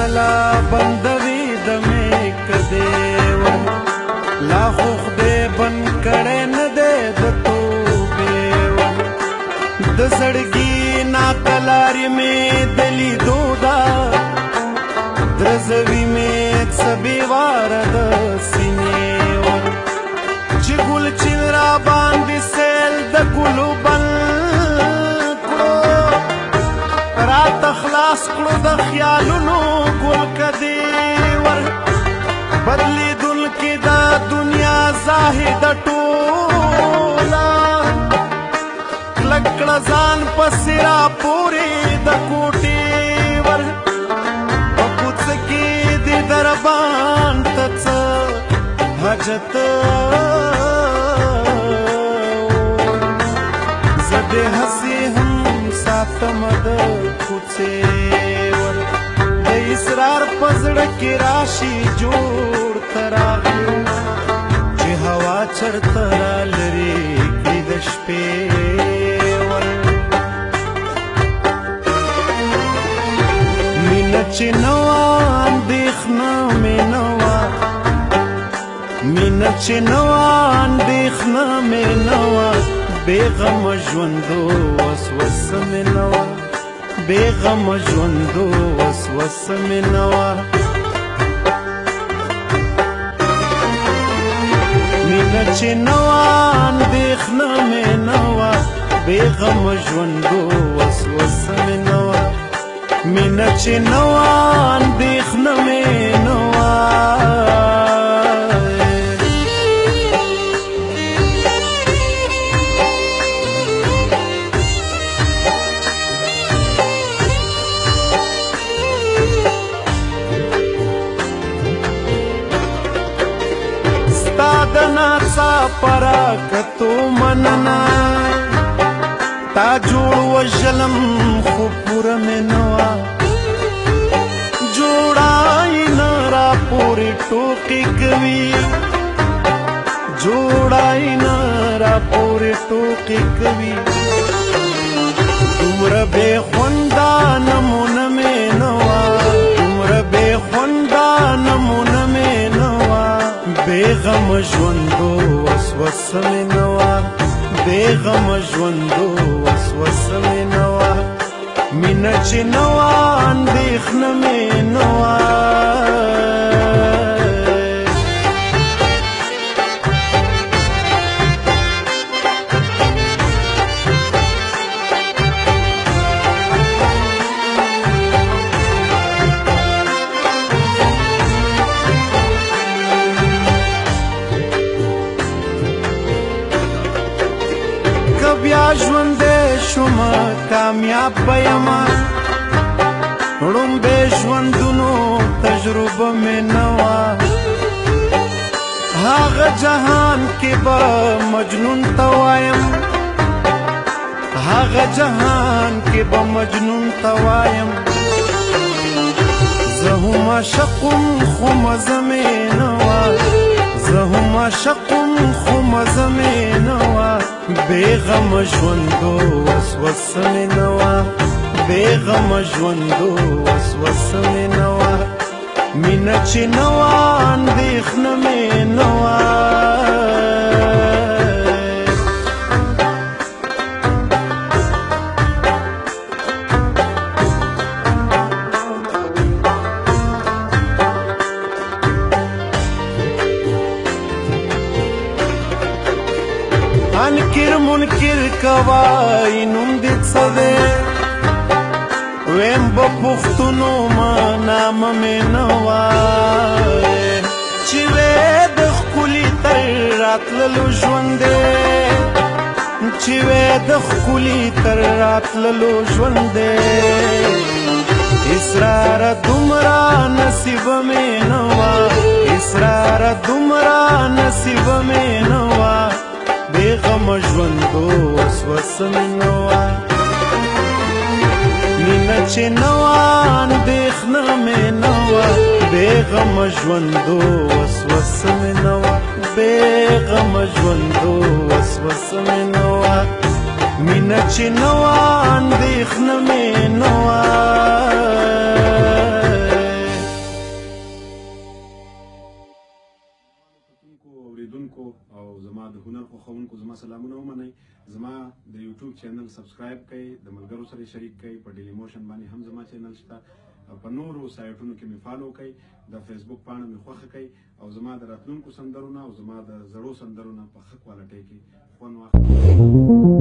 चला बंदवी दमे कदेवा लाखो खदे बन करे न दे दतो बेवा दसड़गी ना कलारी में दली दोदा द्रजवी में सभी वारद सिनेवा चिगुल चिवरा बांधी सेल दकुलु बल रात خلاص کړو د خیالونو ګل کدیور بدلی دل کې دا دنیا زاهد ټولا لکړه ځان پسرا پوری د کوټي ور پپوڅ کې د دربان تڅ حاجت زده هسي هم ساتم د د اسرار پزړه کې راشي جوړ تراغلو چې هوا چرته را لري کې د شپې ور مینه چې نوا اندېښنه مې نوا مینه چې نوا اندېښنه مې نوا بېغم ژوندو وسوسه مې نوا بېغم ژوندو وسوسه مې نوا مینه چې نوا اندېښنه مې نوا بېغم ژوندو وسوسه مې نوا مینه چې نوا اندېښنه مې نوا ناڅا پرا کتو مننا تا جوړ وژلم خو پوره مې نوا جوړای نه را پورې ټوکې کوي جوړای نه را پورې ټوکې کوي دومره بې خونده نمونه مې نوا دومره بې خونده نمونه مې نوا بېغم ژوندو وسوسه مې نوا بېغم ژوندو وسوسه مې نوا مینه چې نوا اندېښنه مې نوا بیا ژوندې شومه کامیاب به یمه ړومبې ژوندونو تجربه مې نه وه هغه جهان کې به مجنون ته وایم هغه جهان کې به مجنون ته وایم زه هم عاشقم خو مزه مې نه وه زه هم عاشقم خو مزه مې نه وه بېغم ژوندو وسوسه مې نوا بېغم ژوندو وسوسه مې نوا مینه چې نوا اندېښنه مې نوا انکر منکر کوای نوم دې څه دی ویم به پوښتنو ما نامه مې نه وای چې وې د ښکلي تر راتللو ژوند دی چې وې د ښکلي تر راتللو ژوند دی اسراره دومره نصیبه مې نه وه اسراره دومره نصیبه مې نه وه بېغم ژوندو وسوسه مې نه وه مینه چې نوا اندېښنه مې نه وه بېغمه ژوندو وسوسه مې نه وه بېغمه ژوندو وسوسه مې نه وه مینه چې نوا اندېښنه مې نه وه اوریدونکو او زما د هنر خوښونکو زما سلامونه ومنئ زما د یوټیوب چینل سبسکرایب کړئ د ملګرو سره شریک کړئ په ډیلی موشن باندې هم زما چینل شته په نورو سایټونو کې مې فالو کړئ د فیسبوک پاڼه مې خوښه کړئ او زما د راتلونکو سندرو نه او زما د زړو سندرو نه په ښه کوالټۍ کې خوند واخلئ